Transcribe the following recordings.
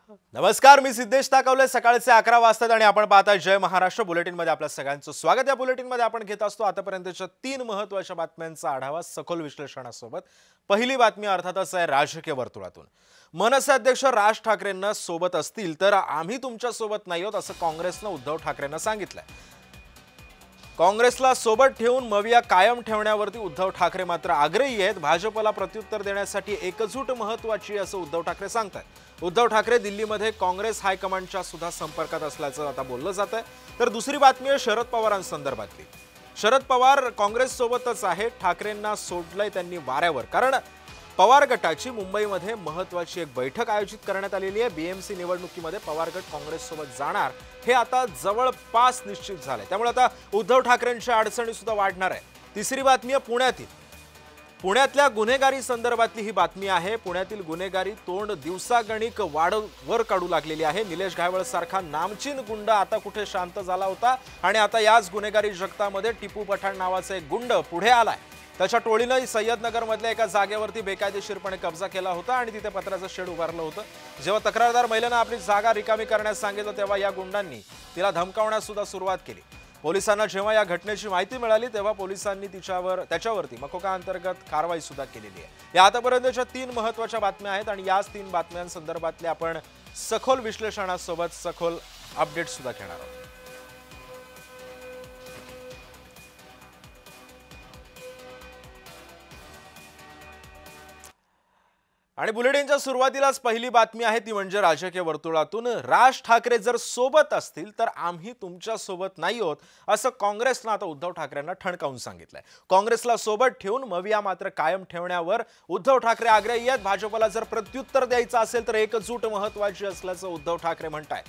नमस्कार, मी सिद्धेश ताकवले. सकाळचे 11 वाजतात आणि आपण पाहता जय महाराष्ट्र बुलेटिनमध्ये आपल्या सगळ्यांचं स्वागत. या बुलेटिनमध्ये आपण घेत असतो आतापर्यंतच्या 3 महत्त्वाच्या बातम्यांचा आढावा सखोल विश्लेषणासोबत. पहिली बातमी अर्थातच आहे राजकीय वर्तुळातून. मनसे अध्यक्ष राज ठाकरेंना सोबत असतील तर आम्ही तुमच्या सोबत नाही आहोत असं काँग्रेसनं उद्धव ठाकरेंना सांगितलंय. काँग्रेसला सोबत ठेवून मविया कायम ठेवण्यावरती उद्धव ठाकरे मात्र आग्रही आहेत. भाजपला प्रत्युत्तर देण्यासाठी एकजूट महत्त्वाची असं उद्धव ठाकरे सांगतात. उद्धव ठाकरे दिल्लीमध्ये काँग्रेस हायकमांडच्या सुद्धा संपर्कात असल्याचं आता बोललं जात आहे. तर दुसरी बातमी आहे शरद पवारांसंदर्भातली. शरद पवार काँग्रेस सोबतच आहेत. ठाकरेंना सोडलंय त्यांनी वाऱ्यावर, कारण पवार गटाची मुंबईमध्ये महत्त्वाची एक बैठक आयोजित करण्यात आलेली आहे. बीएमसी निवडणुकीमध्ये पवार गट काँग्रेस सोबत जाणार हे आता जवळपास निश्चित झालंय. त्यामुळे आता उद्धव ठाकरेंच्या अडचणी सुद्धा वाढणार आहे. तिसरी बातमी आहे पुण्यातील. पुण्यातल्या गुन्हेगारी संदर्भातली ही बातमी आहे. पुण्यातील गुन्हेगारी तोंड दिवसागणिक वर काढू लागलेली आहे. निलेश घायवळ सारखा नामचीन गुंड आता कुठे शांत झाला होता आणि आता याच गुन्हेगारी जगतामध्ये टिपू पठाण नावाचा एक गुंड पुढे आलाय. त्याच्या टोळीनं सय्यदनगरमधल्या एका जागेवरती बेकायदेशीरपणे कब्जा केला होता आणि तिथे पत्र्याचं शेड उभारलं होतं. जेव्हा तक्रारदार महिलेनं आपली जागा रिकामी करण्यास सांगितलं तेव्हा या गुंडांनी तिला धमकावण्यास सुद्धा सुरुवात केली. पोलिसांना जेव्हा या घटनेची माहिती मिळाली तेव्हा पोलिसांनी त्याच्यावरती मकोका अंतर्गत कारवाई सुद्धा केलेली आहे. या आतापर्यंतच्या 3 महत्त्वाच्या बातम्या आहेत आणि याच 3 बातम्यांसंदर्भातले आपण सखोल विश्लेषणासोबत सखोल अपडेट सुद्धा घेणार आहोत. आणि बुलेटिनच्या सुरुवातीलाच पहिली बातमी आहे ती म्हणजे राजकीय वर्तुळातून. राज ठाकरे जर सोबत असतील तर आम्ही तुमच्या सोबत नाही आहोत असं काँग्रेसनं आता उद्धव ठाकरेंना ठणकावून सांगितलंय. काँग्रेसला सोबत ठेवून मविया मात्र कायम ठेवण्यावर उद्धव ठाकरे आग्रही आहेत. भाजपला जर प्रत्युत्तर द्यायचं असेल तर एकजूट महत्त्वाची असल्याचं उद्धव ठाकरे म्हणतायत.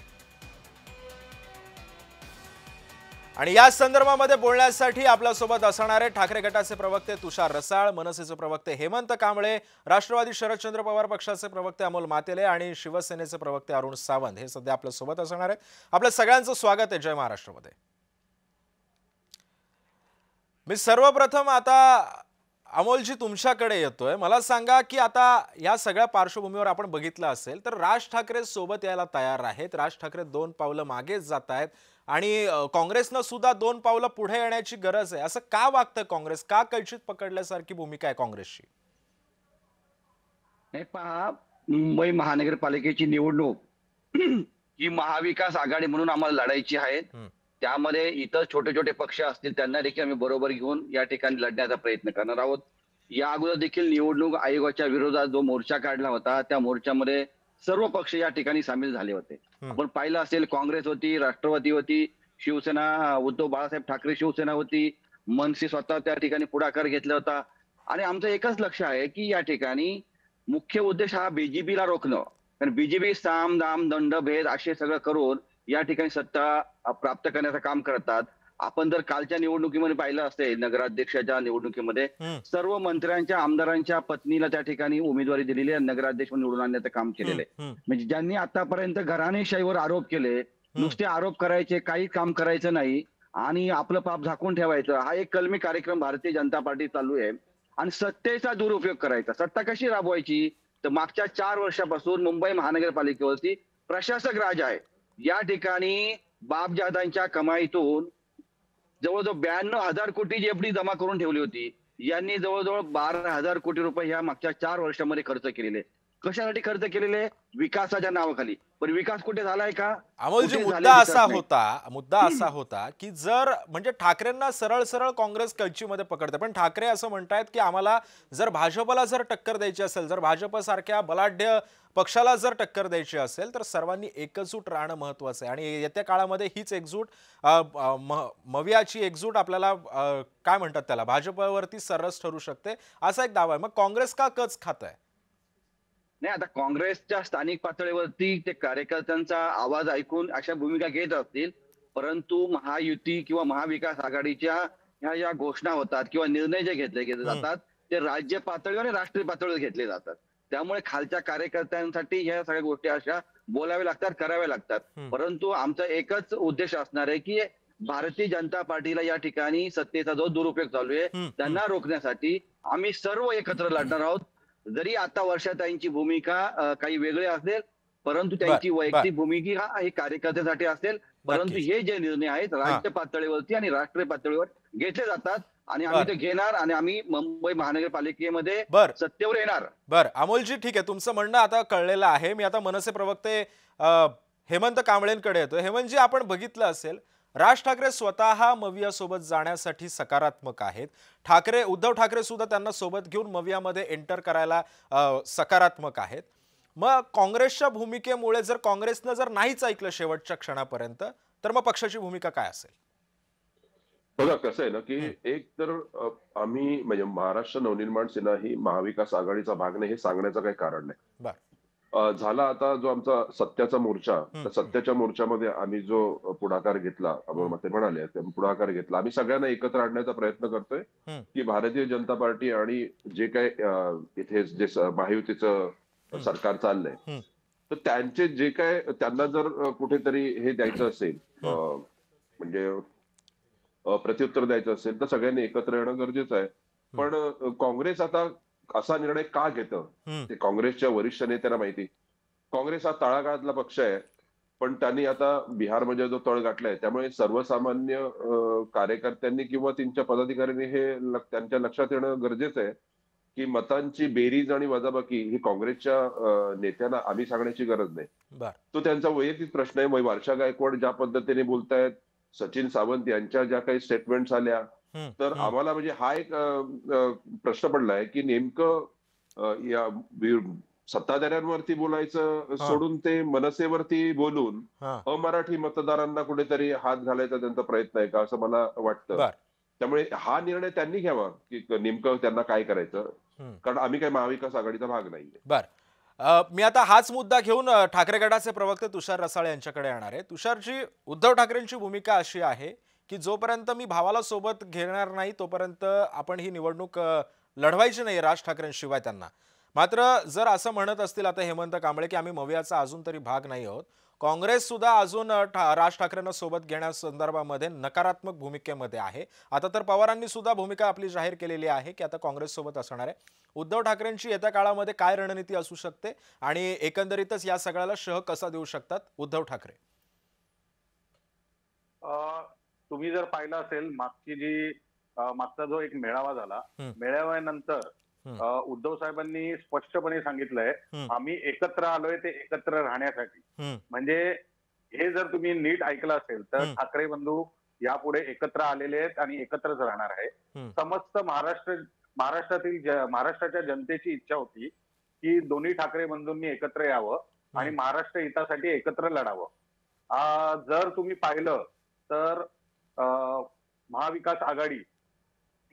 आणि या संदर्भामध्ये बोलण्यासाठी आपल्यासोबत असणारे ठाकरे गटाचे प्रवक्ते तुषार रसाळ, मनसेचे प्रवक्ते हेमंत कांबळे, राष्ट्रवादी शरदचंद्र पवार पक्षाचे प्रवक्ते अमोल मातेले आणि शिवसेनेचे प्रवक्ते अरुण सावंत हे सध्या आपल्यासोबत असणार आहेत. आपल्या सगळ्यांचं स्वागत आहे जय महाराष्ट्रमध्ये. मी सर्वप्रथम आता अमोलजी तुमच्याकडे येतोय. मला सांगा की आता या सगळ्या पार्श्वभूमीवर आपण बघितलं असेल तर राज ठाकरे सोबत यायला तयार आहेत. राज ठाकरे 2 पावलं मागेच जात आहेत आणि काँग्रेसनं सुद्धा 2 पावलं पुढे येण्याची गरज आहे. असं का वागतं काँग्रेस? का कैचीत पकडल्यासारखी भूमिका आहे काँग्रेसची? हे पहा, मुंबई महानगरपालिकेची निवडणूक ही महाविकास आघाडी म्हणून आम्हाला लढायची आहे. त्यामध्ये इतर छोटे छोटे पक्ष असतील त्यांना देखील आम्ही बरोबर घेऊन या ठिकाणी लढण्याचा प्रयत्न करणार आहोत. या अगोदर देखील निवडणूक आयोगाच्या विरोधात जो मोर्चा काढला होता त्या मोर्चामध्ये सर्व पक्ष या ठिकाणी सामील झाले होते. आपण पाहिलं असेल, काँग्रेस होती, राष्ट्रवादी होती, शिवसेना, उद्धव बाळासाहेब ठाकरे शिवसेना होती, मनसे स्वतः त्या ठिकाणी पुढाकार घेतला होता. आणि आमचं एकच लक्ष आहे की या ठिकाणी मुख्य उद्देश हा बीजेपीला रोखणं. कारण बीजेपी साम दाम दंड भेद असे सगळं करून या ठिकाणी सत्ता प्राप्त करण्याचं काम करतात. आपण जर कालच्या निवडणुकीमध्ये पाहिलं असेल, नगराध्यक्षाच्या निवडणुकीमध्ये सर्व मंत्र्यांच्या आमदारांच्या पत्नीला त्या ठिकाणी उमेदवारी दिलेली आहे. नगराध्यक्ष निवडून आणण्याचं काम केलेलं आहे. म्हणजे ज्यांनी आतापर्यंत घराणेशाहीवर आरोप केले, नुसते आरोप करायचे, काही काम करायचं नाही आणि आपलं पाप झाकून ठेवायचं, हा एक कलमी कार्यक्रम भारतीय जनता पार्टी चालू आहे. आणि सत्तेचा दुरुपयोग करायचा. सत्ता कशी राबवायची? तर मागच्या 4 वर्षापासून मुंबई महानगरपालिकेवरती प्रशासक राज आहे. या ठिकाणी बापजादांच्या कमाईतून जवळजवळ 92,000 कोटी एफडी जमा करून ठेवली होती. यांनी जवळजवळ 12,000 कोटी रुपये या मागच्या 4 वर्षामध्ये खर्च केलेले. कशासाठी खर्च केलेले? विकासाच्या नावाखाली. पण विकास कुठे झालाय का? अमोलजी, मुद्दा असा होता की जर म्हणजे ठाकरेंना सरळ सरळ काँग्रेस कैचीमध्ये पकडते, पण ठाकरे असं म्हणतायत की आम्हाला जर भाजपला जर टक्कर द्यायची असेल, जर भाजपसारख्या बलाढ्य पक्षाला जर टक्कर द्यायची असेल तर सर्वांनी एकजूट राहणं महत्त्वाचं आहे. आणि येत्या काळामध्ये हीच एकजूट, मवियाची एकजूट आपल्याला काय म्हणतात त्याला, भाजपवरती सरस ठरू शकते असा एक दावा आहे. मग काँग्रेस का कच खात आहे? नाही, आता काँग्रेसच्या स्थानिक पातळीवरती ते कार्यकर्त्यांचा आवाज ऐकून अशा भूमिका घेत असतील. परंतु महायुती किंवा महाविकास आघाडीच्या ह्या ज्या घोषणा होतात किंवा निर्णय जे घेतले जातात ते राज्य पातळीवर आणि राष्ट्रीय पातळीवर घेतले जातात. त्यामुळे खालच्या कार्यकर्त्यांसाठी ह्या सगळ्या गोष्टी अशा बोलाव्या लागतात, कराव्या लागतात. परंतु आमचा एकच उद्देश असणार आहे की भारतीय जनता पार्टीला या ठिकाणी सत्तेचा जो दुरुपयोग चालू आहे त्यांना रोखण्यासाठी आम्ही सर्व एकत्र लढणार आहोत. जरी आता वर्षाताईंची भूमिका काही वेगळी असेल, परंतु बर त्यांची बर वैयक्तिक भूमिका ही कार्यकर्त्यासाठी असेल. परंतु नक्कीच. हे जे निर्णय आहेत हा राज्य पातळीवरती आणि राष्ट्रीय पातळीवर घेतले जातात आणि आम्ही बर ते घेणार आणि आम्ही मुंबई महानगरपालिकेमध्ये बर सत्तेवर येणार. बर अमोलजी, ठीक आहे, तुमचं म्हणणं आता कळलेलं आहे. मी आता मनसे प्रवक्ते अ, हेमंत कांबळेंकडे येतो. हेमंतजी, आपण बघितलं असेल, राज ठाकरे स्वतः मविया सोबत जाण्यासाठी सकारात्मक आहेत. उद्धव ठाकरे सुद्धा त्यांना सोबत घेऊन मवियामध्ये एंटर करायला सकारात्मक आहेत. मग काँग्रेसच्या भूमिकेमुळे जर काँग्रेसनं जर नाहीच ऐकलं शेवटच्या क्षणापर्यंत, तर मग पक्षाची भूमिका काय असेल? बघा कसं आहे ना, की हं, एक तर आम्ही म्हणजे महाराष्ट्र नवनिर्माण सेना ही महाविकास आघाडीचा भाग नाही हे सांगण्याचं काही कारण नाही. बर. झाला आता जो आमचा सत्याचा मोर्चा, हं, तर हं, सत्याच्या मोर्चामध्ये आम्ही जो पुढाकार घेतला, हं, ते म्हणाले ते पुढाकार घेतला. आम्ही सगळ्यांना एकत्र आणण्याचा प्रयत्न करतोय, हं, की भारतीय जनता पार्टी आणि जे काही इथे जे महायुतीचं हं, सरकार चाललंय, हं, तर त्यांचे जे काय त्यांना जर कुठेतरी हे द्यायचं असेल, हं, म्हणजे प्रत्युत्तर द्यायचं असेल तर सगळ्यांनी एकत्र येणं गरजेचं आहे. हं, पण काँग्रेस आता असा निर्णय का घेतं? हं, ते काँग्रेसच्या वरिष्ठ नेत्यांना माहिती. काँग्रेस हा तळागाळातला पक्ष आहे. पण त्यांनी आता बिहारमध्ये जो तळ गाठलाय त्यामुळे सर्वसामान्य कार्यकर्त्यांनी किंवा त्यांच्या पदाधिकाऱ्यांनी हे त्यांच्या लक्षात येणं गरजेचं आहे, की मतांची बेरीज आणि वजाबाकी ही काँग्रेसच्या नेत्यांना आम्ही सांगण्याची गरज नाही. बर. तो त्यांचा वैयक्तिक प्रश्न आहे. मग वर्षा गायकवाड ज्या पद्धतीने बोलतायत, सचिन सावंत यांच्या ज्या काही स्टेटमेंट्स आल्या, हं, तर हं, आम्हाला म्हणजे हा एक प्रश्न पडलाय, की नेमकं या सत्ताधाऱ्यांवरती बोलायचं हां, सोडून ते मनसेवरती बोलून हां, अमराठी मतदारांना कुठेतरी हात घालायचा त्यांचा प्रयत्न आहे का, असं मला वाटतं. बर. त्यामुळे हा निर्णय त्यांनी घ्यावा, की नेमकं त्यांना काय करायचं. हं. कारण आम्ही काही महाविकास आघाडीचा भाग नाहीये. बर. मी आता हाच मुद्दा घेऊन ठाकरे गटाचे प्रवक्ते तुषार रसाळे यांच्याकडे येणार आहे. तुषारजी, उद्धव ठाकरेंची भूमिका अशी आहे, की जोपर्यंत मी भावाला सोबत घेणार नाही तोपर्यंत आपण ही निवडणूक लढवायची नाही राज ठाकरेंशिवाय त्यांना. मात्र जर असं म्हणत असतील आता हेमंत कांबळे, की आम्ही मवियाचा अजून तरी भाग नाही आहोत, काँग्रेस सुद्धा अजून राज ठाकरेंना सोबत घेण्यासंदर्भामध्ये नकारात्मक भूमिकेमध्ये आहे. आता तर पवारांनी सुद्धा भूमिका आपली जाहीर केलेली आहे, की आता काँग्रेस सोबत असणार आहे. उद्धव ठाकरेंची येत्या काळामध्ये काय रणनीती असू शकते आणि एकंदरीतच या सगळ्याला शह कसा देऊ शकतात उद्धव ठाकरे? तुम्ही जर पाहिलं असेल मागची जी मागचा जो एक मेळावा झाला, हं, मेळाव्यानंतर हं, उद्धव साहेबांनी स्पष्टपणे सांगितलंय, हं, आम्ही एकत्र आलोय ते एकत्र राहण्यासाठी. हं, म्हणजे हे जर तुम्ही नीट ऐकलं असेल तर हं, ठाकरे बंधू यापुढे एकत्र आलेले आहेत आणि एकत्रच राहणार आहे. हं, समस्त महाराष्ट्राच्या जनतेची इच्छा होती की दोन्ही ठाकरे बंधूंनी एकत्र यावं आणि हं, महाराष्ट्र हितासाठी एकत्र लढावं. जर तुम्ही पाहिलं तर महाविकास आघाडी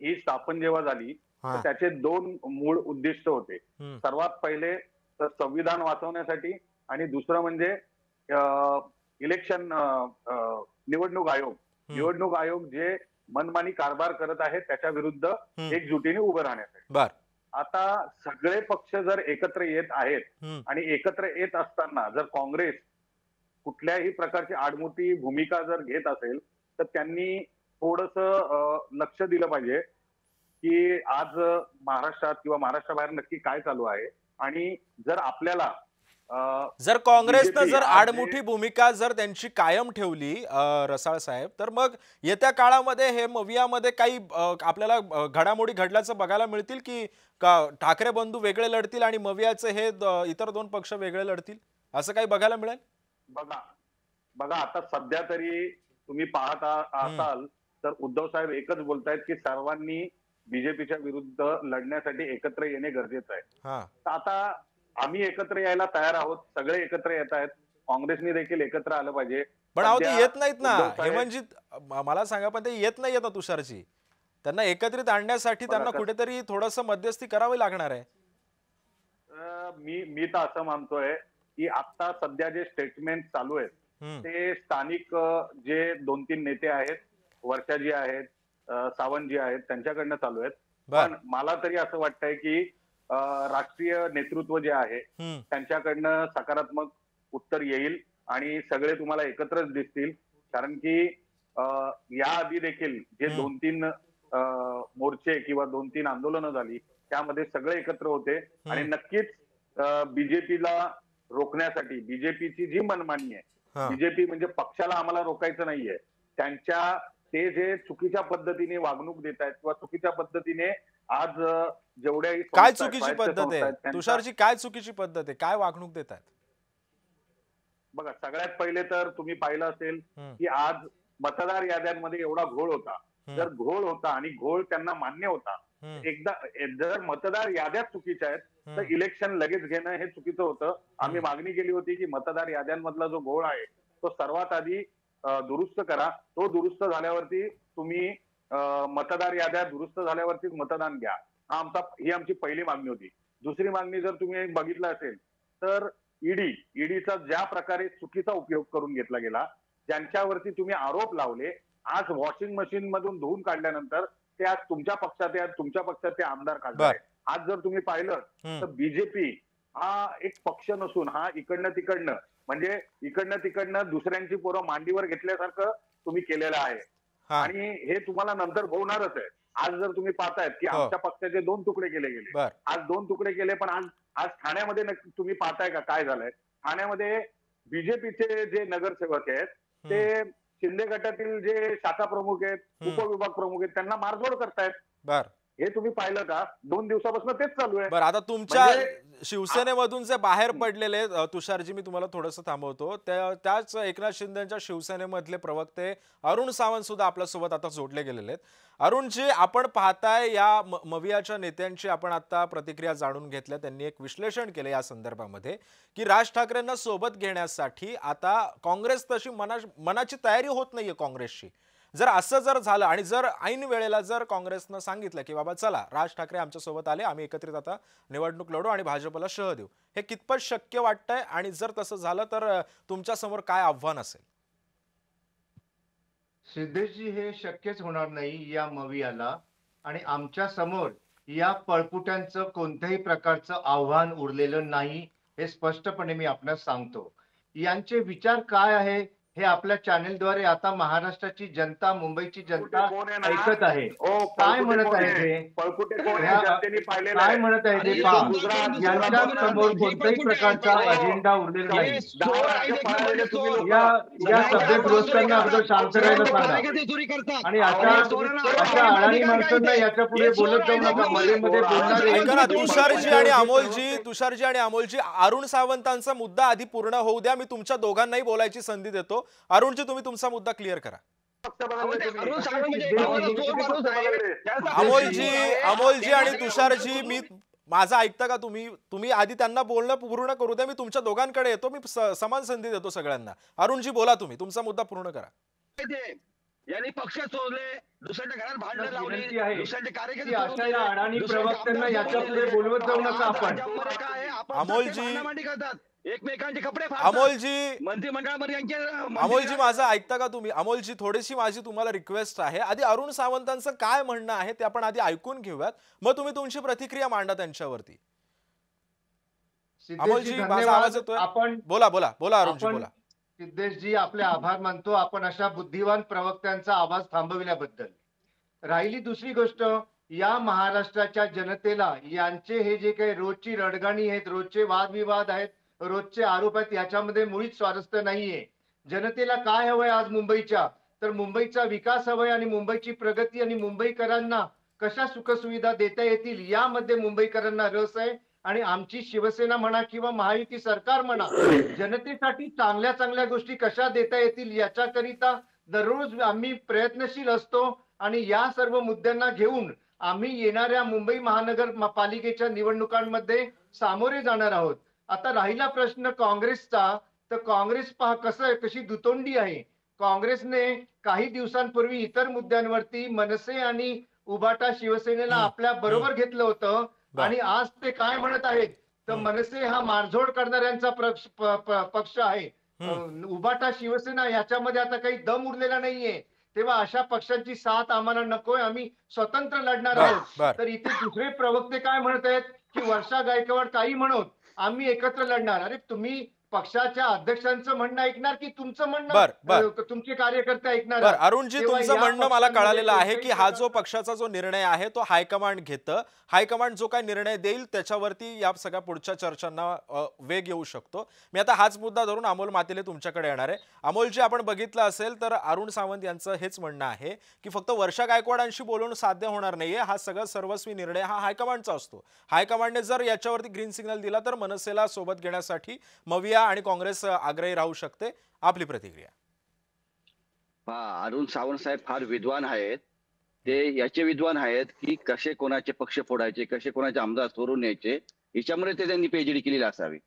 ही स्थापन जेव्हा झाली तर हां, त्याचे दोन मूळ उद्दिष्ट होते. हं, सर्वात पहिले तर संविधान वाचवण्यासाठी आणि दुसरं म्हणजे इलेक्शन निवडणूक आयोग. हं, निवडणूक आयोग जे मनमानी कारभार करत आहे त्याच्या विरुद्ध हं, एकजुटीने उभं राहण्यासाठी. बर. आता सगळे पक्ष जर एकत्र येत आहेत हं, आणि एकत्र येत असताना जर काँग्रेस कुठल्याही प्रकारची आडमुठी भूमिका जर घेत असेल तर त्यांनी थोडंसं लक्ष दिलं पाहिजे की आज महाराष्ट्रात किंवा महाराष्ट्राबाहेर नक्की काय चालू आहे. आणि जर आपल्याला जर काँग्रेसनं बीजेपी जर आज जे आडमुठी भूमिका जर त्यांची कायम ठेवली रसाळ साहेब, तर मग येत्या काळामध्ये हे मवियामध्ये काही आपल्याला घडामोडी घडल्याचं बघायला मिळतील, की ठाकरे बंधू वेगळे लढतील आणि मवियाचे हे इतर दोन पक्ष वेगळे लढतील, असं काही बघायला मिळेल? बघा बघा आता सध्या तरी तुम्ही पाहत हं, असाल तर उद्धव साहेब एकच बोलतायत की सर्वांनी बीजेपीच्या विरुद्ध लढण्यासाठी एकत्र येणे गरजेचं आहे. हां. तर आता आम्ही एकत्र यायला तयार आहोत, सगळे एकत्र येत आहेत. काँग्रेसने देखील एकत्र आलं पाहिजे. पण अहो, ते सध्या येत नाहीत ना उद्धव साहेब हेमंतजी. मला सांगा, पण ते येत नाहीयेत ना तुषारजी. त्यांना एकत्रित आणण्यासाठी बघा त्यांना कुठेतरी थोडंसं मध्यस्थी करावी लागणार आहे. मी मी तर असं मानतोय की आता सध्या जे स्टेटमेंट चालू आहेत हं, ते स्थानिक जे 2-3 नेते आहेत, वर्षाजी आहेत, सावंतजी आहेत, त्यांच्याकडनं चालू आहेत. बर. पण मला तरी असं वाटतंय की राष्ट्रीय नेतृत्व जे आहे हं, त्यांच्याकडनं सकारात्मक उत्तर येईल आणि सगळे तुम्हाला एकत्रच दिसतील. कारण की याआधी देखील जे हं, 2-3 मोर्चे किंवा 2-3 आंदोलनं झाली त्यामध्ये सगळे एकत्र होते आणि हं, नक्कीच बीजेपीला रोखण्यासाठी बीजेपीची जी मनमानी आहे, हा. बीजेपी म्हणजे पक्षाला आम्हाला रोखायचं नाहीये, त्यांच्या ते जे चुकीच्या पद्धतीने वागणूक देत आहेत किंवा चुकीच्या पद्धतीने आज जेवढ्याही संस्था काय आहेत, चुकीची स्वायत्त पद्धत संस्था आहे आहेत, त्यांचा- तुषारजी? काय चुकीची पद्धत आहे? काय वागणूक देत आहेत? बघा, सगळ्यात पहिले तर तुम्ही पाहिलं असेल की आज मतदार याद्यांमध्ये एवढा घोळ होता. जर घोळ होता आणि घोळ त्यांना मान्य होता, एकदा जर मतदार याद्या चुकीच्या आहेत तर इलेक्शन लगेच घेणं हे चुकीचं होतं. आम्ही मागणी केली होती की मतदार याद्यांमधला जो घोळ आहे तो सर्वात आधी दुरुस्त करा. तो दुरुस्त झाल्यावरती तुम्ही मतदार याद्या दुरुस्त झाल्यावरतीच मतदान घ्या. ही आमची पहिली मागणी होती. दुसरी मागणी जर तुम्ही बघितलं असेल तर ईडीचा ज्या प्रकारे चुकीचा उपयोग करून घेतला गेला, ज्यांच्यावरती तुम्ही आरोप लावले, आज वॉशिंग मशीन मधून धुवून काढल्यानंतर ते आज तुमच्या पक्षात आहे, तुमच्या पक्षात ते आमदार खासदार आहेत. आज जर तुम्ही पाहिलं तर बीजेपी हा एक पक्ष नसून हा इकडनं तिकडनं म्हणजे इकडनं तिकडनं दुसऱ्यांची पोरं मांडीवर घेतल्यासारखं तुम्ही केलेलं आहे आणि हे तुम्हाला नंतर होणारच आहे. आज जर तुम्ही पाहतायत की आमच्या पक्षाचे 2 तुकडे केले गेले, आज 2 तुकडे केले, पण आज ठाण्यामध्ये तुम्ही पाहताय का काय झालंय? ठाण्यामध्ये बीजेपीचे जे नगरसेवक आहेत ते शिंदे गटातील जे शाखा प्रमुख आहेत, उपविभाग प्रमुख आहेत, त्यांना मारझोड करतायत. हे तुम्ही पाहिलं का? 2 दिवसापासून तेच चालू आहे. बरं, आता तुमच्या शिवसेनेमधून जे बाहेर पडलेले तुषारजी, मी तुम्हाला थोडंसं थांबवतो. त्याच एकनाथ शिंदेच्या शिवसेनेमधले प्रवक्ते अरुण सावंत सुद्धा आपल्यासोबत आता जोडले गेलेले आहेत. अरुणजी, आपण पाहताय या मवियाच्या नेत्यांची आपण आता प्रतिक्रिया जाणून घेतल्या. त्यांनी एक विश्लेषण केलं या संदर्भामध्ये की राज ठाकरेंना सोबत घेण्यासाठी आता काँग्रेस तशी मनाची तयारी होत नाहीये काँग्रेसची. जर असं जर झालं आणि जर ऐन वेळेला जर काँग्रेसनं सांगितलं की बाबा चला, राज ठाकरे आमच्या सोबत आले, आम्ही एकत्रित आता निवडणूक लढू आणि भाजपला शह देऊ, हे कितपत शक्य वाटतंय? आणि जर तसं झालं तर तुमच्या समोर काय आव्हान असेल? सिद्धेशजी, हे शक्यच होणार नाही या मवियाला. आणि आमच्या समोर या पळपुट्यांचं कोणत्याही प्रकारचं आव्हान उरलेलं नाही, हे स्पष्टपणे मी आपणास सांगतो. यांचे विचार काय आहे हे आपल्या चॅनेलद्वारे आता महाराष्ट्राची जनता, मुंबईची जनता ऐकत आहे. काय म्हणत आहे ते, काय म्हणत आहे ते पहा. यांच्या समोर कोणत्याही प्रकारचा अजेंडा उरलेला नाही. या सभ्यगृहस्थांना अगोदर शांत राहायला सांगा आणि अशा अडाणी माणसांना याच्या पुढे बोलत जाऊ नका. मध्ये मध्ये बोलणारे तुषारजी आणि अमोलजी, अरुण सावंतांचा मुद्दा आधी पूर्ण होऊ द्या. मी तुमच्या दोघांनाही बोलायची संधी देतो. अरुणजी, तुम्ही तुमचा मुद्दा क्लिअर करा. अमोलजी आणि तुषारजी, मी माझं ऐकता का तुम्ही आधी त्यांना बोलणं पूर्ण करू द्या. मी तुमच्या दोघांकडे येतो. मी समान संधी देतो सगळ्यांना. अरुणजी, बोला, तुम्ही तुमचा मुद्दा पूर्ण करा. यांनी पक्ष सोडले, दुसऱ्याच्या घरात भांडण लावली, दुसऱ्याचे कार्यकर्ते अशा अडाणी प्रवक्त्यांना याच्या पुढे बोलवत जाऊ नका आपण. करतात, एकमेकांचे कपडे मंत्रिमंडळामध्ये अमोलजी, माझं ऐकता का तुम्ही? अमोलजी, थोडीशी माझी तुम्हाला रिक्वेस्ट आहे, आधी अरुण सावंतांचं काय म्हणणं आहे ते आपण आधी ऐकून घेऊयात, मग तुम्ही तुमची प्रतिक्रिया मांडा त्यांच्यावरती. अमोलजी, माझा आवाज येतोय? आपण बोला अरुणजी, बोला. सिद्धेशजी, आपले आभार मानतो आपण अशा बुद्धिवान प्रवक्त्यांचा आवाज थांबविल्याबद्दल. राहिली दुसरी गोष्ट, या महाराष्ट्राच्या जनतेला यांचे हे जे काही रोजची रडगाणी आहेत, रोजचे वादविवाद आहेत, रोजचे आरोप आहेत, याच्यामध्ये मुळीच स्वारस्य नाहीये. जनतेला काय हवंय आज मुंबईच्या, तर मुंबईचा विकास हवाय आणि मुंबईची प्रगती आणि मुंबईकरांना कशा सुखसुविधा देता येतील यामध्ये मुंबईकरांना रस आहे. आणि आमची शिवसेना म्हणा किंवा महायुती सरकार म्हणा, जनतेसाठी चांगल्या चांगल्या गोष्टी कशा देता येतील याच्याकरिता दररोज आम्ही प्रयत्नशील असतो आणि या सर्व मुद्द्यांना घेऊन आम्ही येणाऱ्या मुंबई महानगरपालिकेच्या निवडणुकांमध्ये सामोरे जाणार आहोत. आता राहिला प्रश्न काँग्रेसचा, तर काँग्रेस पहा कशी दुतोंडी आहे. काँग्रेसने काही दिवसांपूर्वी इतर मुद्द्यांवरती मनसे आणि उबाटा शिवसेनेला आपल्या बरोबर घेतलं होतं आणि आज ते काय म्हणत आहेत, तर मनसे हा मारझोड करणाऱ्यांचा पक्ष आहे, उबाटा शिवसेना याच्यामध्ये आता काही दम उरलेला नाहीये. तेव्हा अशा पक्षांची साथ आम्हाला नकोय, आम्ही स्वतंत्र लढणार आहोत. तर इथे दुसरे प्रवक्ते काय म्हणत आहेत की वर्षा गायकवाड काही म्हणत, आम्ही एकत्र लढणार. अरे तुम्ही पक्षाच्या अध्यक्षांचं म्हणणं ऐकणार की तुमचं बर, बर. म्हणणं तुमचे कार्यकर्ते ऐकणार? बरं अरुणजी, तेव्हा तुमचं या म्हणणं मला पक्षांमध्ये कळालेलं आहे की कोणत्याही हा जो प्रकारचा- पक्षाचा जो निर्णय आहे तो हायकमांड घेतं. हायकमांड जो काय निर्णय देईल त्याच्यावरती या सगळ्या पुढच्या चर्चांना वेग येऊ शकतो. मी आता हाच मुद्दा धरून अमोल मातेले तुमच्याकडे येणार आहे. अमोलजी, आपण बघितलं असेल तर अरुण सावंत यांचं हेच म्हणणं आहे की फक्त वर्षा गायकवाडांशी बोलून साध्य होणार नाहीये. हा सगळा सर्वस्वी निर्णय हा हायकमांडचा असतो. हायकमांडने जर याच्यावरती ग्रीन सिग्नल दिला तर मनसेला सोबत घेण्यासाठी मविया आणि काँग्रेस आग्रही राहू शकते. आपली प्रतिक्रिया. अरुण सावंत साहेब फार विद्वान आहेत. ते याचे विद्वान आहेत की कसे कोणाचे पक्ष फोडायचे, कसे कोणाचे आमदार चोरून न्यायचे, याच्यामुळे ते त्यांनी पीएचडी केलेली असावी.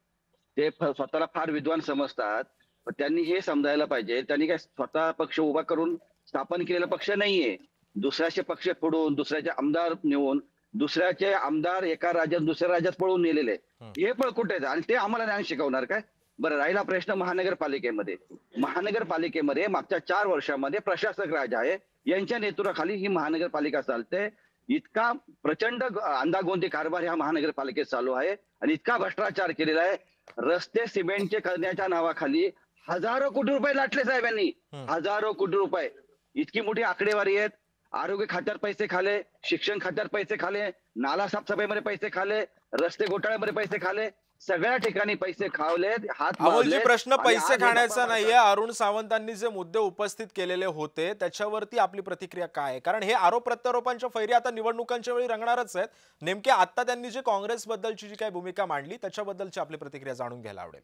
ते स्वतःला फार विद्वान समजतात. पण त्यांनी हे समजायला पाहिजे, त्यांनी काय स्वतः पक्ष उभा करून स्थापन केलेला पक्ष नाहीये. दुसऱ्याचे पक्ष फोडून, दुसऱ्याचे आमदार नेऊन, दुसऱ्याचे आमदार एका राज्यात दुसऱ्या राज्यात पळून नेलेले, हे पळकुटे आहेत आणि ते आम्हाला ज्ञान शिकवणार काय? बरं, राहिला प्रश्न महानगरपालिकेमध्ये. महानगरपालिकेमध्ये मागच्या 4 वर्षामध्ये प्रशासक राज आहे, यांच्या नेतृत्वाखाली ही महानगरपालिका चालते. इतका प्रचंड अंदागोंदी कारभार ह्या महानगरपालिकेत चालू आहे आणि इतका भ्रष्टाचार केलेला आहे. रस्ते सिमेंटचे करण्याच्या नावाखाली हजारो कोटी रुपये लाटले साहेबांनी, हजारो कोटी रुपये. इतकी मोठी आकडेवारी आहेत. आरोग्य खात्यात पैसे खाले, शिक्षण खात्यात पैसे खाले, नाला साफसफाईमध्ये पैसे खाले, रस्ते घोटाळ्यामध्ये पैसे खाले, सगळ्या ठिकाणी पैसे खावलेत. हात अमोलजी, मारलेत. प्रश्न आणि पैसे आज खाण्याचा हे नाहीये. अरुण सावंतांनी जे मुद्दे उपस्थित केलेले होते त्याच्यावरती आपली प्रतिक्रिया काय आहे? कारण हे आरोप प्रत्यारोपांच्या फैरी आता निवडणुकांच्या वेळी रंगणारच आहेत. नेमके आता त्यांनी जे काँग्रेसबद्दलची जी काही भूमिका मांडली त्याच्याबद्दलची आपली प्रतिक्रिया जाणून घ्यायला आवडेल.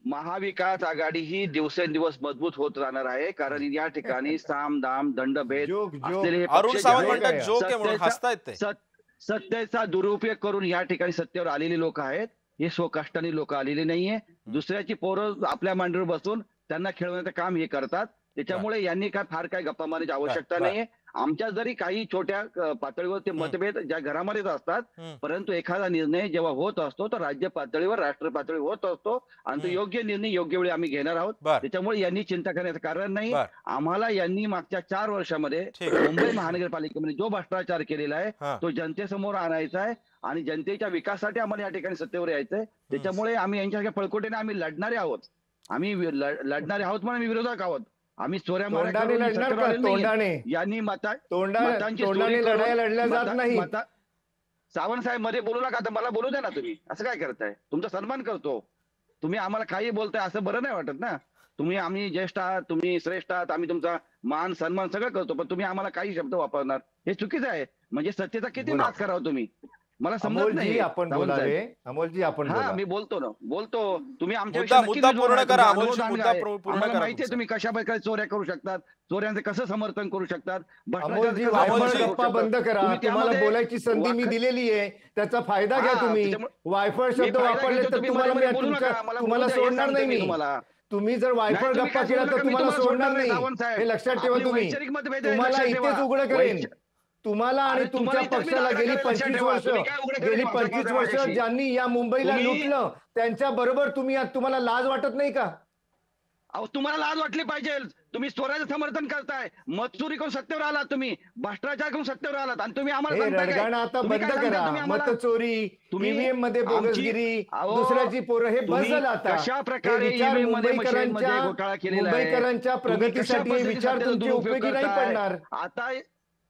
महाविकास आघाडी ही दिवसेंदिवस मजबूत होत राहणार आहे. कारण या ठिकाणी साम दाम दंडभेद असलेले हे अरुण पक्ष जे सावंत आहेत, म्हणतात जोक आहे म्हणून हसतायत ते. सत्तेचा दुरुपयोग करून या ठिकाणी सत्तेवर आलेले लोक आहेत. हे स्वकष्टाने लोक आलेले नाहीये. दुसऱ्याची पोरं आपल्या मांडीवर बसून त्यांना खेळवण्याचं काम हे करतात. त्याच्यामुळे यांनी फार काय गप्पा मारण्याची आवश्यकता नाहीये. आमच्या जरी काही छोट्या पातळीवर ते मतभेद ज्या घरामध्येच असतात, परंतु एखादा निर्णय जेव्हा होत असतो तर राज्य पातळीवर, राष्ट्र पातळीवर होत असतो आणि तो योग्य निर्णय योग्य वेळी आम्ही घेणार आहोत. त्याच्यामुळे यांनी चिंता करण्याचं कारण नाही. आम्हाला यांनी मागच्या 4 वर्षामध्ये मुंबई महानगरपालिकेमध्ये जो भ्रष्टाचार केलेला आहे तो जनतेसमोर आणायचा आहे आणि जनतेच्या विकासासाठी आम्हाला या ठिकाणी सत्तेवर यायचंय. त्याच्यामुळे आम्ही यांच्यासारख्या पळकोटीने आम्ही लढणारे आहोत. आम्ही लढणारे आहोत म्हणून आम्ही विरोधक आहोत. आम्ही चोऱ्या यांनी लढल्या जात नाही. सावंत साहेब मध्ये बोलू नका, आता मला बोलू द्या ना. तुम्ही असं काय करताय? तुमचा सन्मान करतो. तुम्ही आम्हाला काही बोलताय असं बरं नाही वाटत ना. आम्ही ज्येष्ठ आहात, तुम्ही श्रेष्ठ आहात, आम्ही तुमचा मान सन्मान सगळं करतो, पण तुम्ही आम्हाला काही शब्द वापरणार हे चुकीचं आहे. म्हणजे सत्तेचा किती नाश करावा तुम्ही? मला समजत नाही. आपण बोलावे. अमोलजी, आपण मी बोलतो ना, बोलतो. तुम्ही मुद्दा पूर्ण करा. अमोलजी, मुद्दा पूर्ण करा. माहिती आहे तुम्ही कशा प्रकारे चोऱ्या करू शकतात, चोऱ्यांचे कसं समर्थन करू शकतात. अमोलजी, गप्पा बंद करा. तुम्हाला बोलायची संधी मी दिलेली आहे, त्याचा फायदा घ्या. तुम्ही वायफळ शब्द वापरले तर तुम्हाला सोडणार नाही मी. तुम्ही जर वायफळ गप्पा केला तर तुम्हाला सोडणार नाही, हे लक्षात ठेवा. तुम्हाला इथेच उघड करेन. तुम्हाला आणि तुमच्या पक्षाला गेली 25 वर्ष ज्यांनी या मुंबईला लुटलं त्यांच्या बरोबर तुम्हाला लाज वाटत नाही का? तुम्हाला लाज वाटली पाहिजे. तुम्ही चोराचं समर्थन करताय, मतचोरी करून सत्तेवर आलात, तुम्ही भ्रष्टाचार करून सत्तेवर आलात आणि तुम्ही आम्हाला आता बंद करा. मतचोरी, ईव्हीएम मध्ये बोगसगिरी, दुसऱ्याची पोरं, हे बंद झालं आता. कशा प्रकारे मुंबईकरांच्या प्रगतीसाठी विचार तुमचे उपयोगी नाही पडणार. आता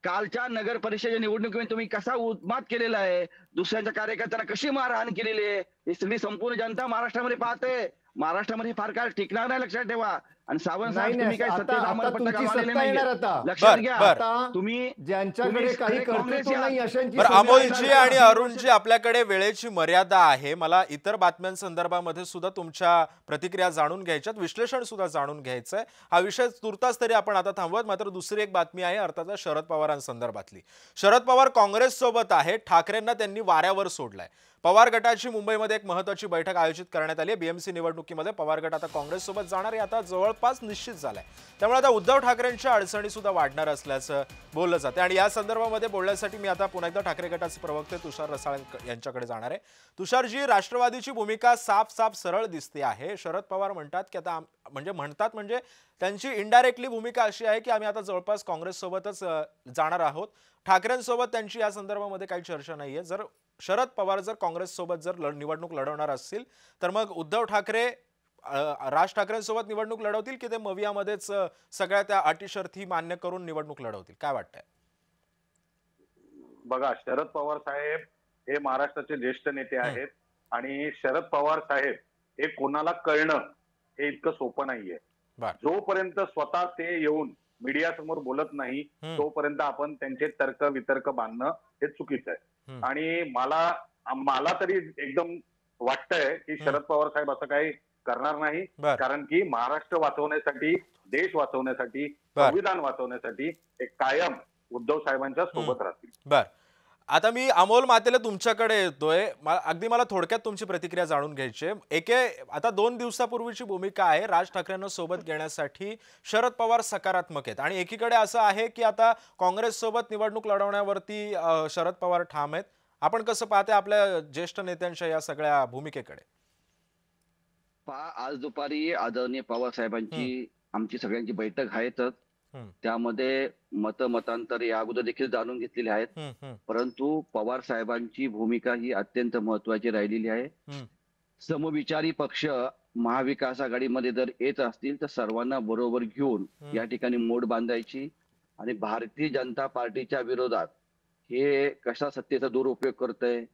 कालच्या नगर परिषदेच्या निवडणुकीमध्ये तुम्ही कसा उन्माद केलेला आहे, दुसऱ्यांच्या कार्यकर्त्यांना कशी मारहाण केलेली आहे, ही सगळी संपूर्ण जनता महाराष्ट्रामध्ये पाहते. महाराष्ट्रामध्ये फार काळ टिकणार नाही, लक्षात ठेवा. आणि सावंत साहेब, तुम्ही काय लक्षात घ्या. तुम्ही ज्यांच्याकडे काही कर्तृत्व नाही अशांची. अमोलजी आणि अरुणजी, आपल्याकडे वेळेची मर्यादा आहे. मला इतर बातम्यांसंदर्भामध्ये सुद्धा तुमच्या प्रतिक्रिया जाणून घ्यायच्यात, विश्लेषण सुद्धा जाणून घ्यायचंय. हा विषय तुर्तास तरी आपण आता थांबवत. मात्र दुसरी एक बातमी आहे अर्थातच शरद पवारांसंदर्भातली. शरद पवार काँग्रेस सोबत आहे. ठाकरेंना त्यांनी वाऱ्यावर सोडलाय. पवार गटाची मुंबईमध्ये एक महत्त्वाची बैठक आयोजित करण्यात आली आहे. बीएमसी निवडणुकीमध्ये पवार गट आता काँग्रेस सोबत जाणार आहे, आता जवळपास निश्चित झालाय. त्यामुळे आता उद्धव ठाकरेंच्या अडचणी सुद्धा वाढणार असल्याचं बोललं जातं. आणि या संदर्भामध्ये बोलण्यासाठी मी आता पुन्हा एकदा ठाकरे गटाचे प्रवक्ते तुषार रसाळ यांच्याकडे जाणार आहे. तुषारजी, राष्ट्रवादीची भूमिका साफ सरळ दिसते आहे. शरद पवार म्हणतात की आता म्हणजे त्यांची इनडायरेक्टली भूमिका अशी आहे की आम्ही आता जवळपास काँग्रेस सोबतच जाणार आहोत. ठाकरेंसोबत त्यांची या संदर्भामध्ये काही चर्चा नाहीये. जर शरद पवार काँग्रेस सोबत जर निवडणूक लढवणार असतील तर मग उद्धव ठाकरे राज ठाकरेंसोबत निवडणूक लढवतील की ते मवियामध्येच सगळ्या त्या अटी शर्ती मान्य करून निवडणूक लढवतील, काय वाटतंय? बघा, शरद पवार साहेब हे महाराष्ट्राचे ज्येष्ठ नेते आहेत आणि शरद पवार साहेब हे कोणाला कळणं हे इतकं सोपं नाहीये. बर. जोपर्यंत स्वतः ते येऊन मीडिया समोर बोलत नाही तोपर्यंत आपण त्यांचे तर्क वितर्क बांधणं हे चुकीचं आहे. आणि मला तरी एकदम वाटतंय की शरद पवार साहेब असं काही करणार नाही, कारण की महाराष्ट्र वाचवण्यासाठी, देश वाचवण्यासाठी, संविधान वाचवण्यासाठी ते कायम उद्धव साहेबांच्या सोबत राहतील. बर. आता मी अमोल मातेला तुमच्याकडे येतोय. मला थोडक्यात तुमची प्रतिक्रिया जाणून घ्यायची आहे. आता 2 दिवसापूर्वीची भूमिका आहे राज ठाकरेंना सोबत घेण्यासाठी शरद पवार सकारात्मक आहेत आणि एकीकडे असं आहे की आता काँग्रेस सोबत निवडणूक लढवण्यावरती शरद पवार ठाम आहेत. आपण कसं पाहते आपल्या ज्येष्ठ नेत्यांच्या या सगळ्या भूमिकेकडे? आज दुपारी आदरणीय पवार साहेबांची आमची सगळ्यांची बैठक आहेतच. त्यामध्ये मतांतर या अगोदर देखील जाणून घेतलेली आहेत, परंतु पवार साहेबांची भूमिका ही अत्यंत महत्वाची राहिलेली आहे. समविचारी पक्ष महाविकास आघाडीमध्ये जर येत असतील तर सर्वांना बरोबर घेऊन या ठिकाणी मोड बांधायची आणि भारतीय जनता पार्टीच्या विरोधात हे कशा सत्तेचा दुरुपयोग करतंय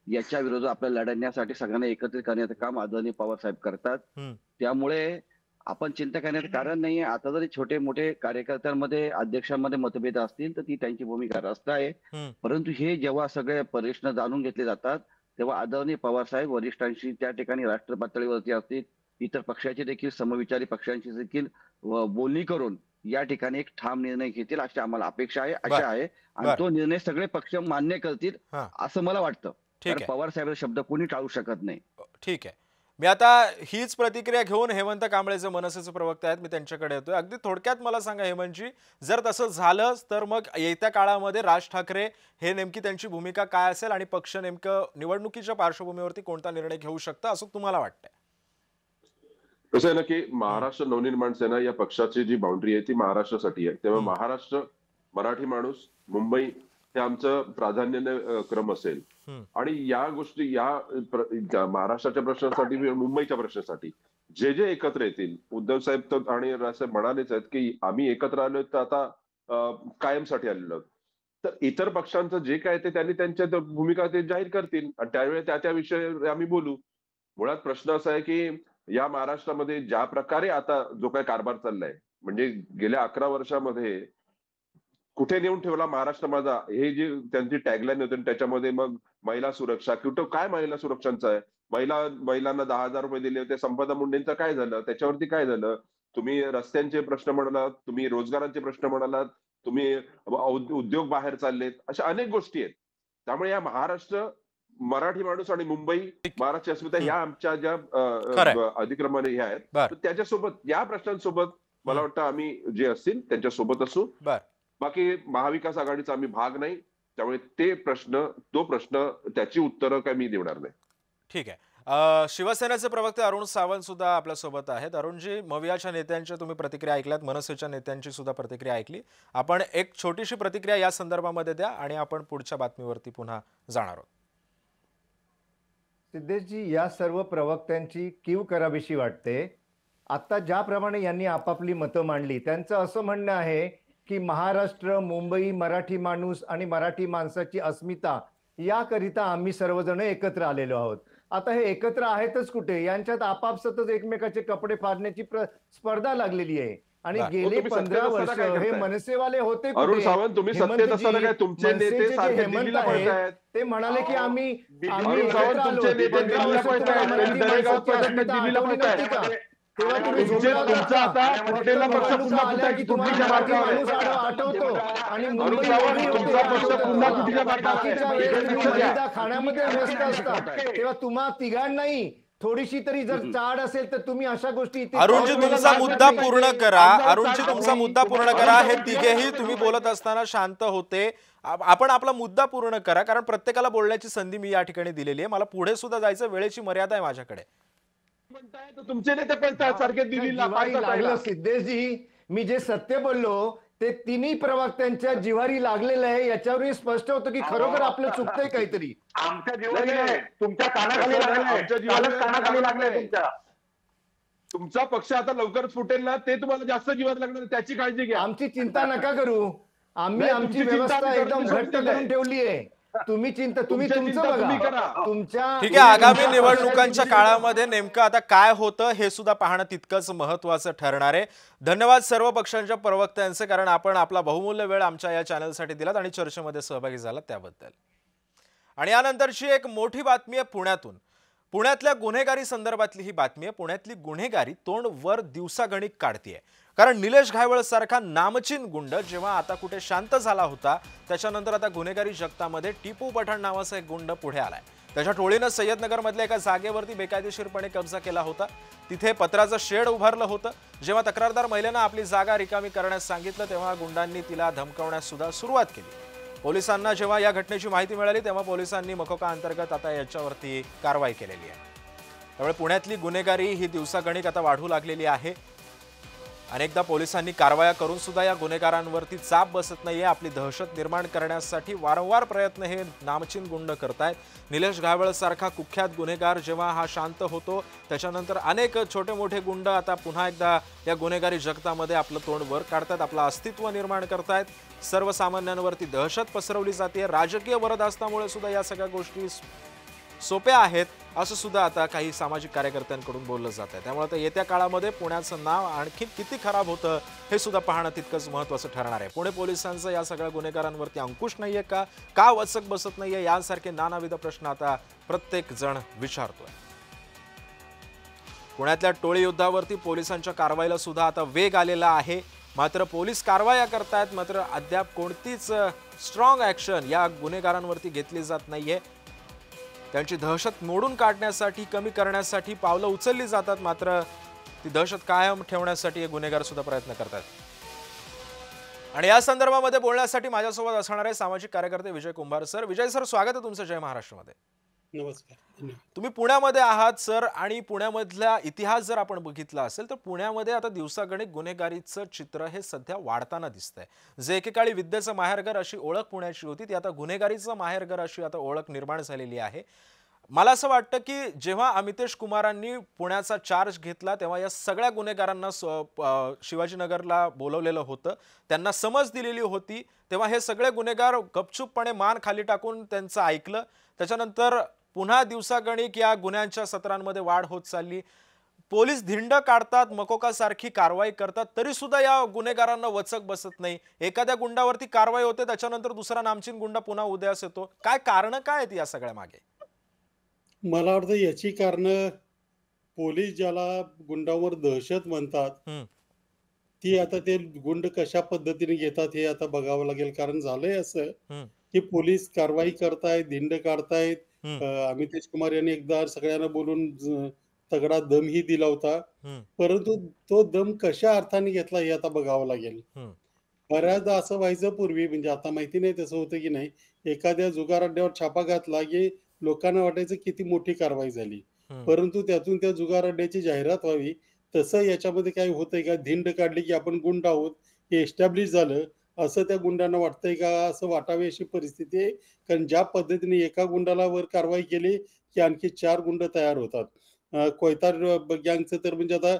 याच्या विरोधात आपल्याला लढण्यासाठी सगळ्यांना एकत्रित करण्याचं काम आदरणीय पवार साहेब करतात. त्यामुळे आपण चिंता करण्याचं कारण नाहीये. आता जरी छोटे मोठे कार्यकर्त्यांमध्ये, अध्यक्षांमध्ये मतभेद असतील तर ती त्यांची भूमिका रास्त आहे, परंतु हे जेव्हा सगळे प्रश्न जाणून घेतले जातात तेव्हा आदरणीय पवार साहेब वरिष्ठांशी त्या ठिकाणी राष्ट्र पातळीवरती असतील, इतर पक्षाचे देखील समविचारी पक्षांशी देखील बोलणी करून या ठिकाणी एक ठाम निर्णय घेतील अशी आम्हाला अपेक्षा आहे, आशा आहे. आणि तो निर्णय सगळे पक्ष मान्य करतील असं मला वाटतं. कारण पवार साहेबांचा शब्द कोणी टाळू शकत नाही. ठीक आहे. मी आता हीच प्रतिक्रिया घेऊन हेमंत कांबळेचे मनसेचे प्रवक्ते आहेत, मी त्यांच्याकडे येतोय. अगदी थोडक्यात मला सांगा हेमंतजी, जर तसं झालं तर मग येत्या काळामध्ये राज ठाकरे हे नेमकी त्यांची भूमिका काय असेल आणि पक्ष नेमकं निवडणुकीच्या पार्श्वभूमीवरती कोणता निर्णय घेऊ शकतं असं तुम्हाला वाटतंय? कसं आहे ना की महाराष्ट्र नवनिर्माण सेना या पक्षाची जी बाउंड्री आहे ती महाराष्ट्रासाठी आहे. तेव्हा महाराष्ट्र, मराठी माणूस, मुंबई हे आमचं प्राधान्याने क्रम असेल आणि या गोष्टी या महाराष्ट्राच्या प्रश्नासाठी, मुंबईच्या प्रश्नासाठी जे जे एकत्र येतील, उद्धव साहेब तर आणि राजसाहेब म्हणालेच आहेत की आम्ही एकत्र आलो तर आता कायमसाठी आलेलो. तर इतर पक्षांचं जे काय ते त्यांनी त्यांच्या भूमिका ते जाहीर करतील आणि त्यावेळी त्या विषयी आम्ही बोलू. मुळात प्रश्न असा आहे की या महाराष्ट्रामध्ये ज्या प्रकारे आता जो काही कारभार चाललाय, म्हणजे गेल्या 11 वर्षामध्ये कुठे नेऊन ठेवला महाराष्ट्र माझा, हे जे त्यांची टॅगलाईन होती त्याच्यामध्ये मग महिला सुरक्षा, कुठं काय महिला सुरक्षांचं आहे, महिलांना 10,000 रुपये दिले होते, संपदा मुंडेंचं काय झालं, त्याच्यावरती काय झालं, तुम्ही रस्त्यांचे प्रश्न म्हणालात, तुम्ही रोजगारांचे प्रश्न म्हणालात, तुम्ही उद्योग बाहेर चाललेत, अशा अनेक गोष्टी आहेत. त्यामुळे या महाराष्ट्र, मराठी माणूस आणि मुंबई, महाराष्ट्र अस्मिता ह्या आमच्या ज्या अधिक्रमणे ह्या आहेत, त्याच्यासोबत या प्रश्नांसोबत मला वाटतं आम्ही जे असतील त्यांच्यासोबत असू. बाकी महाविकास आघाडीचा आम्ही भाग नाही, त्यामुळे तो प्रश्न त्याची उत्तरं काय मी देणार नाही. ठीक आहे. शिवसेनेचे प्रवक्ते अरुण सावंत सुद्धा आपल्या सोबत आहेत. अरुणजी, मवियाच्या नेत्यांच्या तुम्ही प्रतिक्रिया ऐकल्यात, मनसेच्या नेत्यांची सुद्धा प्रतिक्रिया ऐकली. आपण एक छोटीशी प्रतिक्रिया या संदर्भामध्ये द्या आणि आपण पुढच्या बातमीवरती पुन्हा जाणार आहोत. सिद्धेशजी, या सर्व प्रवक्त्यांची कीव करावीशी वाटते. आता ज्याप्रमाणे यांनी आपापली मतं मांडली, त्यांचं असं म्हणणं आहे की महाराष्ट्र, मुंबई, मराठी माणूस आणि मराठी माणसाची अस्मिता याकरिता आम्ही सर्वजण एकत्र आलेलो आहोत. आता हे एकत्र आहेतच कुठे, यांच्यात आपापसातच एकमेकाचे कपडे फाडण्याची स्पर्धा लागलेली आहे आणि गेले 15 वर्ष हे मनसेवाले होते कुठे? हेमंत आहे ते म्हणाले की आम्ही तेव्हा तुम्ही आठवतो आणि खाण्यामध्ये व्यस्त असतात, तेव्हा तुम्हा तिघांनाही थोडीशी तरी जर चाड असेल तर तुम्ही अशा गोष्टी. अरुणजी, तुमचा मुद्दा पूर्ण करा. अरुणजी, तुमचा मुद्दा पूर्ण करा. हे तिघेही तुम्ही बोलत असताना शांत होते. आपण आपला मुद्दा पूर्ण करा, कारण प्रत्येकाला बोलण्याची संधी मी या ठिकाणी दिलेली आहे. मला पुढे सुद्धा जायचं, वेळेची मर्यादा आहे माझ्याकडे. तुमचे नेते पण सारखे दिल्लीला. सिद्धेशजी, मी जे सत्य बोललो ते तिन्ही प्रवक्त्यांच्या जिव्हारी लागलेलं आहे. याच्यावरही स्पष्ट होतं की खरोखर आपलं चुकतंय काहीतरी. आमच्या जिव्हारी नाही, तुमच्या कानाखाली लागलंय, कानाखाली लागलंय तुमच्या. तुमचा पक्ष आता लवकरच फुटेल ना, ते तुम्हाला जास्त जीवात लागणार, त्याची काळजी घ्या. आमची चिंता नका करू. आम्ही नाही, आमची तुमची चिंता व्यवस्था आम्ही एकदम करतो, घट्ट शक्य करून नाही. ठेवली आहे. तुम्ही तुमचं तुमच्या चिंता तुम्ही बघा. करा. तुमच्या ठीक आहे, आगामी निवडणुकांच्या काळामध्ये नेमकं आता काय होतं हे सुद्धा पाहणं तितकंच महत्त्वाचं ठरणार आहे. धन्यवाद सर्व पक्षांच्या प्रवक्त्यांचे, कारण आपण आपला बहुमूल्य वेळ आमच्या या चॅनलसाठी दिलात आणि चर्चेमध्ये सहभागी झालात त्याबद्दल. आणि यानंतरची एक मोठी बातमी आहे पुण्यातून. पुण्यातल्या गुन्हेगारी संदर्भातली ही बातमी आहे. पुण्यातली गुन्हेगारी तोंड वर दिवसागणिक काढतीये. कारण निलेश घायवळ सारखा नामचीन गुंड जेव्हा आता कुठे शांत झाला होता, त्याच्यानंतर आता गुन्हेगारी जगतामध्ये टिपू पठाण नावाचा एक गुंड पुढे आलाय. त्याच्या टोळीनं सय्यदनगर मधल्या एका जागेवरती बेकायदेशीरपणे कब्जा केला होता. तिथे पत्राचं शेड उभारलं होतं. जेव्हा तक्रारदार महिलेनं आपली जागा रिकामी करण्यास सांगितलं, तेव्हा गुंडांनी तिला धमकावण्यास सुद्धा सुरुवात केली. पोलिसांना जेव्हा या घटनेची माहिती मिळाली, तेव्हा पोलिसांनी मकोका अंतर्गत आता याच्यावरती कारवाई केलेली आहे. त्यामुळे पुण्यातली गुन्हेगारी ही दिवसागणिक आता वाढू लागलेली आहे. अनेकदा पोलिसांनी कारवाया करून सुद्धा या गुन्हेगारांवरती चाप बसत नाहीये. आपली दहशत निर्माण करण्यासाठी वारंवार प्रयत्न हे नामचीन गुंड करतायत. निलेश घायवळ सारखा कुख्यात गुन्हेगार जेव्हा हा शांत होतो, त्याच्यानंतर अनेक छोटे मोठे गुंड आता पुन्हा एकदा या गुन्हेगारी जगतामध्ये आपलं तोंड वर काढतात, आपलं अस्तित्व निर्माण करतायत. सर्वसामान्यांवरती दहशत पसरवली जाते. राजकीय वरदहस्तामुळे सुद्धा या सगळ्या गोष्टी सोप्या आहेत असं सुद्धा आता काही सामाजिक कार्यकर्त्यांकडून बोललं जात आहे. त्यामुळे आता येत्या काळामध्ये पुण्याचं नाव आणखी किती खराब होतं हे सुद्धा पाहणं तितकंच महत्त्वाचं ठरणार आहे. पुणे पोलिसांचं या सगळ्या गुन्हेगारांवरती अंकुश नाहीये का वचक बसत नाहीये, यासारखे नानाविध प्रश्न आता प्रत्येक जण विचारतोय. पुण्यातल्या टोळी युद्धावरती पोलिसांच्या कारवाईला सुद्धा आता वेग आलेला आहे. मात्र पोलीस कारवाया करतायत, मात्र अद्याप कोणतीच स्ट्रॉंग ऍक्शन या गुन्हेगारांवरती घेतली जात नाहीये. त्यांची दहशत मोडून काढण्यासाठी, कमी करण्यासाठी पावलं उचलली जातात, मात्र ती दहशत कायम ठेवण्यासाठी हे गुन्हेगार सुद्धा प्रयत्न करतात. आणि या संदर्भामध्ये बोलण्यासाठी माझ्यासोबत असणार आहे सामाजिक कार्यकर्ते विजय कुंभार सर. विजय सर, स्वागत आहे तुमचं जय महाराष्ट्रमध्ये. नमस्कार. धन्यवाद. तुम्ही पुण्यामध्ये आहात सर, आणि पुण्यामधला इतिहास जर आपण बघितला असेल तर पुण्यामध्ये आता दिवसागणिक गुन्हेगारीचं चित्र हे सध्या वाढताना दिसतंय. जे एकेकाळी विद्येचं माहेरघर अशी ओळख पुण्याची होती, ती आता गुन्हेगारीचं माहेरघर अशी आता ओळख निर्माण झालेली आहे. मला असं वाटतं की जेव्हा अमितेश कुमारांनी पुण्याचा चार्ज घेतला, तेव्हा या सगळ्या गुन्हेगारांना शिवाजीनगरला बोलवलेलं होतं, त्यांना समज दिलेली होती. तेव्हा हे सगळे गुन्हेगार गपचूपपणे मान खाली टाकून त्यांचं ऐकलं. त्याच्यानंतर पुन्हा दिवसागणिक या गुन्ह्यांच्या सत्रांमध्ये वाढ होत चालली. पोलीस धिंड काढतात, मकोका सारखी कारवाई करतात, तरी सुद्धा या गुन्हेगारांना वचक बसत नाही. एखाद्या गुंडावरती कारवाई होते, त्याच्यानंतर दुसरा नामचीन गुंडा पुन्हा उदयास येतो. काय कारण काय आहेत या सगळ्या मागे? मला वाटतं याची कारणं, पोलीस ज्याला गुंडावर दहशत म्हणतात, ती आता ते गुंड कशा पद्धतीने घेतात हे आता बघावं लागेल. कारण झालंय असं की पोलीस कारवाई करतायत, धिंड काढतायत. अमितेश कुमार यांनी एकदा सगळ्यांना बोलून तगडा दमही दिला होता, परंतु तो दम कशा अर्थाने घेतला हे आता बघावं लागेल. बऱ्याचदा असं व्हायचं पूर्वी, म्हणजे आता माहिती नाही तसं होतं की नाही, एखाद्या जुगार अड्ड्यावर छापा घातला की लोकांना वाटायचं किती मोठी कारवाई झाली, परंतु त्यातून त्या जुगार अड्ड्याची जाहिरात व्हावी. तसं याच्यामध्ये काही होतंय का? धिंड काढली की आपण गुंड आहोत हे एस्टॅब्लिश झालं असं त्या गुंडांना वाटतंय का? असं वाटावी अशी परिस्थिती आहे. कारण ज्या पद्धतीने एका गुंडाला वर कारवाई केली की आणखी 4 गुंड तयार होतात. कोयतार गँगचं तर म्हणजे आता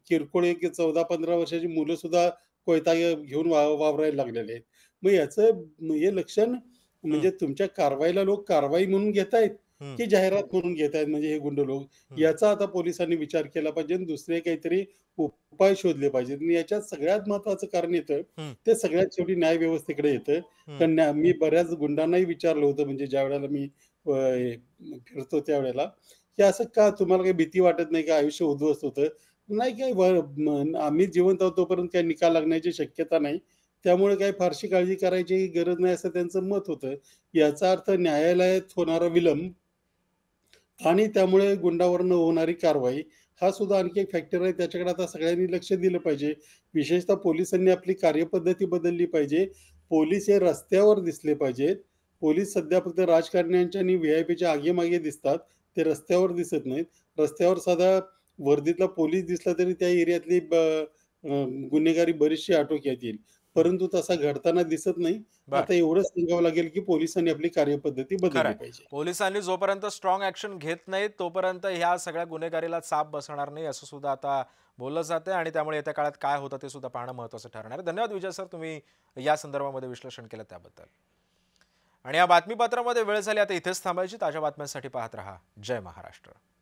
किरकोळ एक 14-15 वर्षाची मुलं सुद्धा कोयता घेऊन वावरायला लागलेले आहेत. मग याचं हे लक्षण म्हणजे तुमच्या कारवाईला लोक कारवाई म्हणून घेतायत की जाहिरात म्हणून घेतायत, म्हणजे हे गुंड लोक, याचा आता पोलिसांनी विचार केला पाहिजे. दुसरे काहीतरी उपाय शोधले पाहिजेत. आणि याच्यात सगळ्यात महत्वाचं कारण येतं ते सगळ्यात शेवटी न्याय व्यवस्थेकडे येतं. कारण मी बऱ्याच गुंडांनाही विचारलं होतं, म्हणजे ज्या वेळेला मी फिरतो त्यावेळेला, की असं का तुम्हाला काही भीती वाटत नाही का? आयुष्य उद्ध्वस्त होतं? नाही, काय आम्ही जिवंत आहोत तोपर्यंत काही निकाल लागण्याची शक्यता नाही, त्यामुळे काही फारशी काळजी करायची गरज नाही असं त्यांचं मत होतं. याचा अर्थ न्यायालयात होणारा विलंब आणि त्यामुळे गुंडावरनं होणारी कारवाई हा सुद्धा आणखी एक फॅक्टर आहे. त्याच्याकडे आता सगळ्यांनी लक्ष दिलं पाहिजे. विशेषतः पोलिसांनी आपली कार्यपद्धती बदलली पाहिजे. पोलीस हे रस्त्यावर दिसले पाहिजेत. पोलीस सध्या फक्त राजकारण्यांच्या आणि व्हीआयपीच्या आगेमागे दिसतात, ते रस्त्यावर दिसत नाहीत. रस्त्यावर साधा वर्दीतला पोलीस दिसला तरी त्या एरियातली गुन्हेगारी बरीचशी आटोक्यात येईल. परंतु तसा घडताना दिसत नाही. बर. आता एवढंच सांगावं लागेल की पोलिसांनी आपली कार्यपद्धती बदलली खरंय. पाहिजे. पोलिसांनी जोपर्यंत स्ट्रॉंग ऍक्शन घेत नाहीत तोपर्यंत ह्या सगळ्या गुन्हेगारीला चाप बसणार नाही असं सुद्धा आता बोललं जातंय आणि त्यामुळे येत्या काळात काय होतं ते सुद्धा पाहणं महत्त्वाचं ठरणार आहे. धन्यवाद विजय सर, तुम्ही या संदर्भामध्ये विश्लेषण केलं त्याबद्दल. आणि या बातमीपत्रामध्ये वेळ झाली आता इथेच थांबायची. ताज्या बातम्यांसाठी पाहत रहा जय महाराष्ट्र.